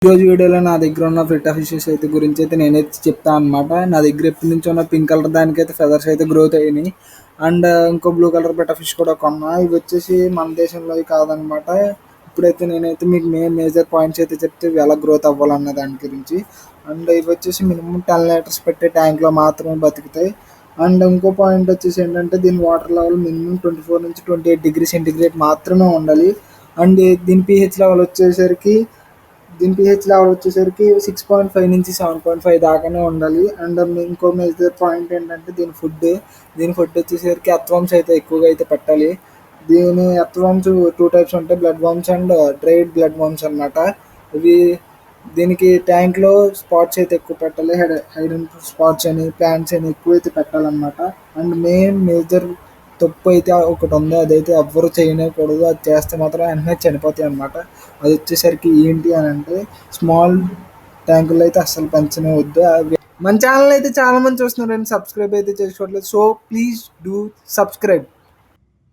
ఈరోజు వీడియోలో నా దగ్గర ఉన్న ఫిల్టర్ ఫిషెస్ అయితే గురించి అయితే నేనైతే చెప్తాను అనమాట. నా దగ్గర ఎప్పటి నుంచి ఉన్న పింక్ కలర్ దానికైతే ఫెదర్స్ అయితే గ్రోత్ అయినాయి. అండ్ ఇంకో బ్లూ కలర్ బెటర్ ఫిష్ కూడా కొన్నా. ఇవి వచ్చేసి మన దేశంలో కాదనమాట. ఇప్పుడైతే నేనైతే మీకు మేజర్ పాయింట్స్ అయితే చెప్తే ఇవి ఎలా గ్రోత్ అవ్వాలన్న దాని గురించి. అండ్ ఇవి వచ్చేసి మినిమం 10 లీటర్స్ పెట్టే ట్యాంక్లో మాత్రమే బతుకుతాయి. అండ్ ఇంకో పాయింట్ వచ్చేసి ఏంటంటే దీని వాటర్ లెవెల్ మినిమం 24 నుంచి 28 డిగ్రీ సెంటిగ్రేడ్ మాత్రమే ఉండాలి. అండ్ దీని పిహెచ్ లెవెల్ వచ్చేసరికి 6.5 నుంచి 7.5 దాకానే ఉండాలి. అండ్ ఇంకో మేజర్ పాయింట్ ఏంటంటే దీని ఫుడ్ వచ్చేసరికి ఎర్త్వార్మ్స్ అయితే ఎక్కువగా అయితే పెట్టాలి. దీని ఎర్త్వార్మ్స్ 2 టైప్స్ ఉంటాయి, blood worms and dried blood worms అనమాట. ఇవి దీనికి ట్యాంక్లో స్పాట్స్ అయితే ఎక్కువ పెట్టాలి, హైడెన్ స్పాట్స్ అని ప్లాంట్స్ అని ఎక్కువ అయితే పెట్టాలన్నమాట. అండ్ మేజర్ తప్పు అయితే ఒకటి ఉంది, అదైతే ఎవ్వరు చేయకూడదు. అది చేస్తే మాత్రం వెంటనే చనిపోతాయి అన్నమాట. అది వచ్చేసరికి ఏంటి అని అంటే స్మాల్ ట్యాంకుల్లో అయితే అస్సలు పెంచనే వద్దు. మన ఛానల్ అయితే చాలా మంది చూస్తున్నారండి, సబ్స్క్రైబ్ అయితే చేసుకోవట్లేదు. So please do subscribe.